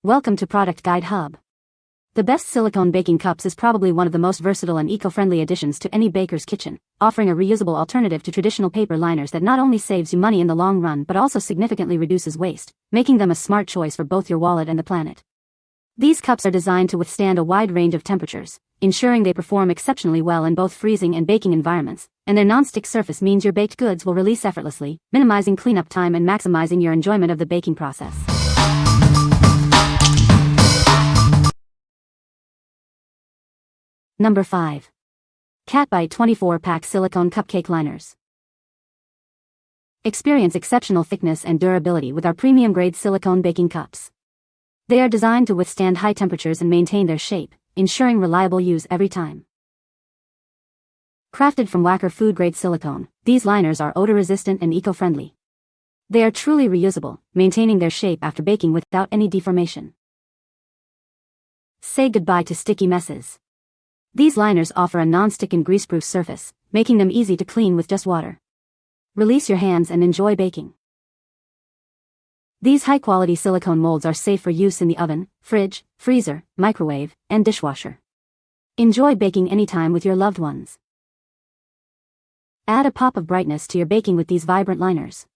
Welcome to Product Guide Hub. The best silicone baking cups is probably one of the most versatile and eco-friendly additions to any baker's kitchen, offering a reusable alternative to traditional paper liners that not only saves you money in the long run but also significantly reduces waste, making them a smart choice for both your wallet and the planet. These cups are designed to withstand a wide range of temperatures, ensuring they perform exceptionally well in both freezing and baking environments, and their non-stick surface means your baked goods will release effortlessly, minimizing cleanup time and maximizing your enjoyment of the baking process. Number 5. Katbite 24-pack silicone cupcake liners. Experience exceptional thickness and durability with our premium-grade silicone baking cups. They are designed to withstand high temperatures and maintain their shape, ensuring reliable use every time. Crafted from Wacker food-grade silicone, these liners are odor-resistant and eco-friendly. They are truly reusable, maintaining their shape after baking without any deformation. Say goodbye to sticky messes. These liners offer a non-stick and grease-proof surface, making them easy to clean with just water. Release your hands and enjoy baking. These high-quality silicone molds are safe for use in the oven, fridge, freezer, microwave, and dishwasher. Enjoy baking anytime with your loved ones. Add a pop of brightness to your baking with these vibrant liners.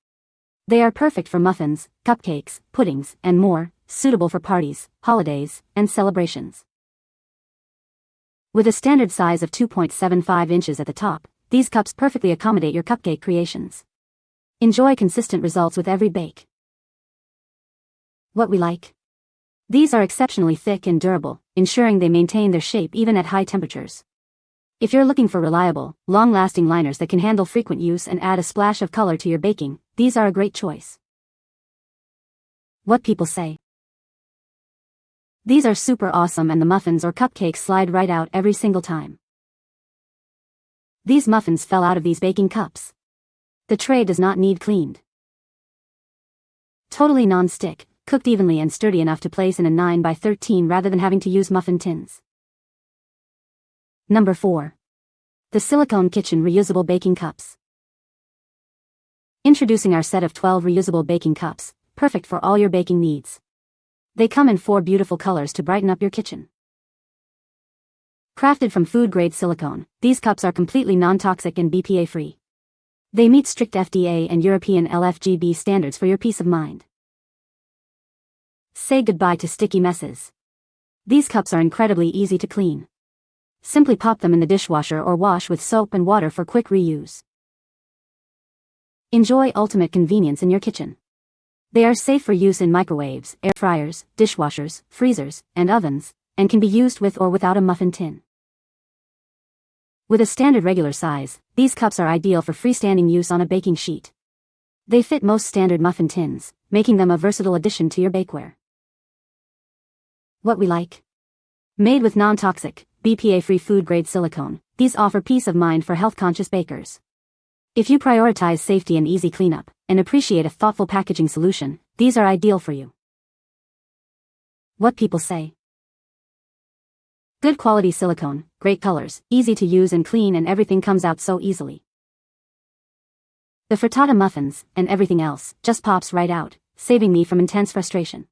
They are perfect for muffins, cupcakes, puddings, and more, suitable for parties, holidays, and celebrations. With a standard size of 2.75 inches at the top, these cups perfectly accommodate your cupcake creations. Enjoy consistent results with every bake. What we like. These are exceptionally thick and durable, ensuring they maintain their shape even at high temperatures. If you're looking for reliable, long-lasting liners that can handle frequent use and add a splash of color to your baking, these are a great choice. What people say. These are super awesome and the muffins or cupcakes slide right out every single time. These muffins fell out of these baking cups. The tray does not need cleaned. Totally non-stick, cooked evenly and sturdy enough to place in a 9x13 rather than having to use muffin tins. Number 4. The Silicone Kitchen Reusable Baking Cups. Introducing our set of 12 reusable baking cups, perfect for all your baking needs. They come in 4 beautiful colors to brighten up your kitchen. Crafted from food-grade silicone, these cups are completely non-toxic and BPA-free. They meet strict FDA and European LFGB standards for your peace of mind. Say goodbye to sticky messes. These cups are incredibly easy to clean. Simply pop them in the dishwasher or wash with soap and water for quick reuse. Enjoy ultimate convenience in your kitchen. They are safe for use in microwaves, air fryers, dishwashers, freezers, and ovens, and can be used with or without a muffin tin. With a standard regular size, these cups are ideal for freestanding use on a baking sheet. They fit most standard muffin tins, making them a versatile addition to your bakeware. What we like. Made with non-toxic, BPA-free food-grade silicone, these offer peace of mind for health-conscious bakers. If you prioritize safety and easy cleanup, and appreciate a thoughtful packaging solution, these are ideal for you. What people say. Good quality silicone, great colors, easy to use and clean, and everything comes out so easily. The frittata muffins, and everything else, just pops right out, saving me from intense frustration.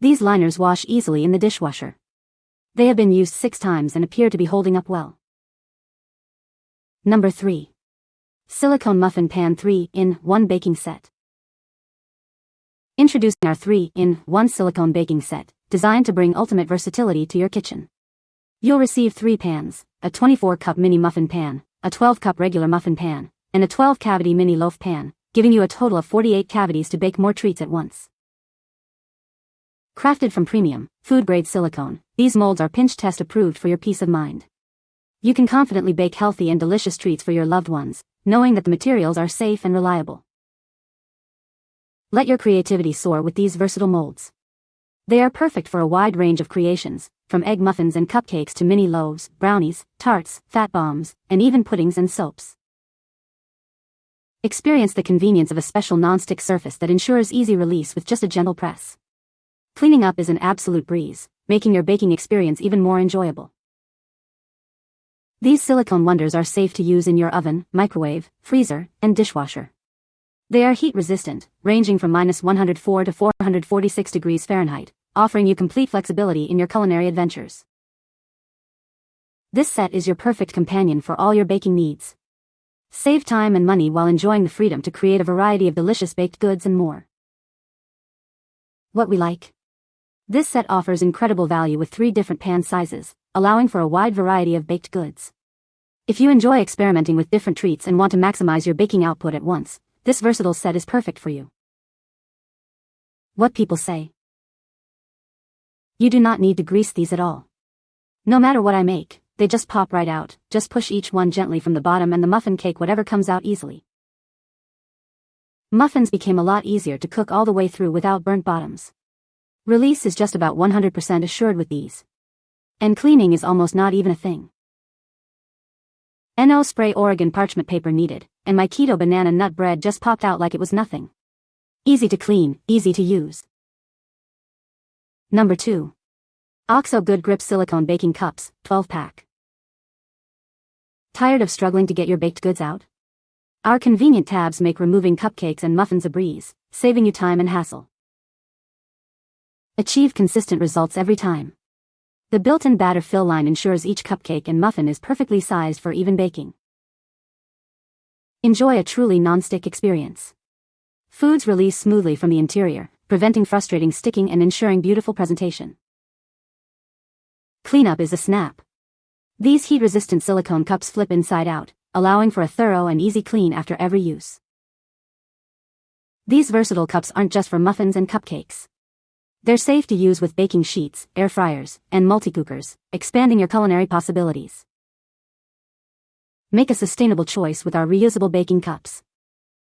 These liners wash easily in the dishwasher. They have been used 6 times and appear to be holding up well. Number 3. Silicone Muffin Pan 3-in-1 Baking Set. Introducing our 3-in-1 silicone baking set, designed to bring ultimate versatility to your kitchen. You'll receive 3 pans, a 24-cup mini muffin pan, a 12-cup regular muffin pan, and a 12-cavity mini loaf pan, giving you a total of 48 cavities to bake more treats at once. Crafted from premium, food-grade silicone, these molds are pinch test approved for your peace of mind. You can confidently bake healthy and delicious treats for your loved ones, knowing that the materials are safe and reliable. Let your creativity soar with these versatile molds. They are perfect for a wide range of creations, from egg muffins and cupcakes to mini loaves, brownies, tarts, fat bombs, and even puddings and soaps. Experience the convenience of a special non-stick surface that ensures easy release with just a gentle press. Cleaning up is an absolute breeze, making your baking experience even more enjoyable. These silicone wonders are safe to use in your oven, microwave, freezer, and dishwasher. They are heat resistant, ranging from -104 to 446 degrees Fahrenheit, offering you complete flexibility in your culinary adventures. This set is your perfect companion for all your baking needs. Save time and money while enjoying the freedom to create a variety of delicious baked goods and more. What we like. This set offers incredible value with 3 different pan sizes, allowing for a wide variety of baked goods. If you enjoy experimenting with different treats and want to maximize your baking output at once, this versatile set is perfect for you. What people say. You do not need to grease these at all. No matter what I make, they just pop right out. Just push each one gently from the bottom and the muffin cake whatever comes out easily. Muffins became a lot easier to cook all the way through without burnt bottoms. Release is just about 100% assured with these. And cleaning is almost not even a thing. No spray Oregon parchment paper needed, and my keto banana nut bread just popped out like it was nothing. Easy to clean, easy to use. Number 2. OXO Good Grip Silicone Baking Cups, 12-pack. Tired of struggling to get your baked goods out? Our convenient tabs make removing cupcakes and muffins a breeze, saving you time and hassle. Achieve consistent results every time. The built-in batter fill line ensures each cupcake and muffin is perfectly sized for even baking. Enjoy a truly non-stick experience. Foods release smoothly from the interior, preventing frustrating sticking and ensuring beautiful presentation. Cleanup is a snap. These heat-resistant silicone cups flip inside out, allowing for a thorough and easy clean after every use. These versatile cups aren't just for muffins and cupcakes. They're safe to use with baking sheets, air fryers, and multi-cookers, expanding your culinary possibilities. Make a sustainable choice with our reusable baking cups.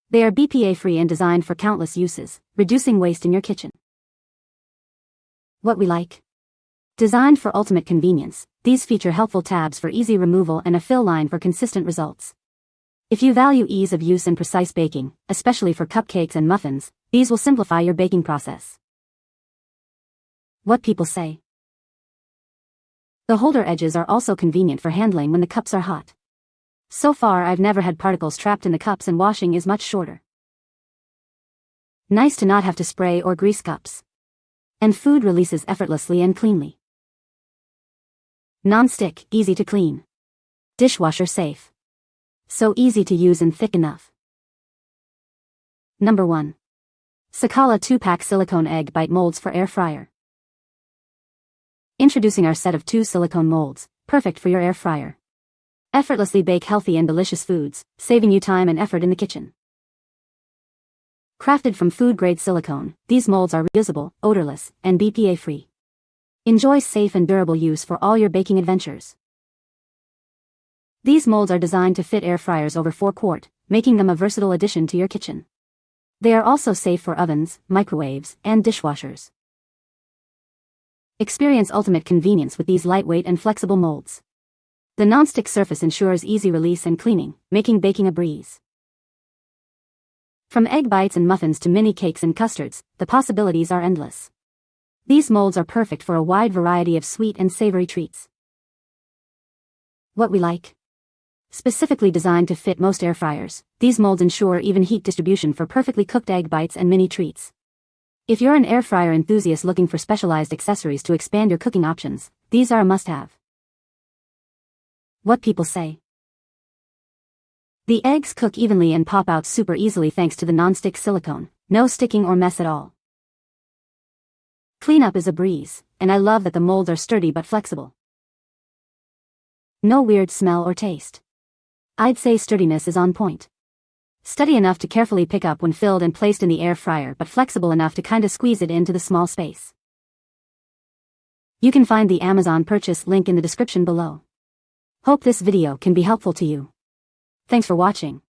They are BPA-free and designed for countless uses, reducing waste in your kitchen. What we like. Designed for ultimate convenience, these feature helpful tabs for easy removal and a fill line for consistent results. If you value ease of use and precise baking, especially for cupcakes and muffins, these will simplify your baking process. What people say. The holder edges are also convenient for handling when the cups are hot. So far I've never had particles trapped in the cups and washing is much shorter. Nice to not have to spray or grease cups. And food releases effortlessly and cleanly. Non-stick, easy to clean. Dishwasher safe. So easy to use and thick enough. Number 1. Sakolla 2-pack silicone egg bite molds for air fryer. Introducing our set of 2 silicone molds, perfect for your air fryer. Effortlessly bake healthy and delicious foods, saving you time and effort in the kitchen. Crafted from food-grade silicone, these molds are reusable, odorless, and BPA-free. Enjoy safe and durable use for all your baking adventures. These molds are designed to fit air fryers over 4 quart, making them a versatile addition to your kitchen. They are also safe for ovens, microwaves, and dishwashers. Experience ultimate convenience with these lightweight and flexible molds. The non-stick surface ensures easy release and cleaning, making baking a breeze. From egg bites and muffins to mini cakes and custards, the possibilities are endless. These molds are perfect for a wide variety of sweet and savory treats. What we like. Specifically designed to fit most air fryers, these molds ensure even heat distribution for perfectly cooked egg bites and mini treats. If you're an air fryer enthusiast looking for specialized accessories to expand your cooking options, these are a must-have. What people say. The eggs cook evenly and pop out super easily thanks to the non-stick silicone, no sticking or mess at all. Cleanup is a breeze, and I love that the molds are sturdy but flexible. No weird smell or taste. I'd say sturdiness is on point. Sturdy enough to carefully pick up when filled and placed in the air fryer but flexible enough to kinda squeeze it into the small space. You can find the Amazon purchase link in the description below. Hope this video can be helpful to you. Thanks for watching.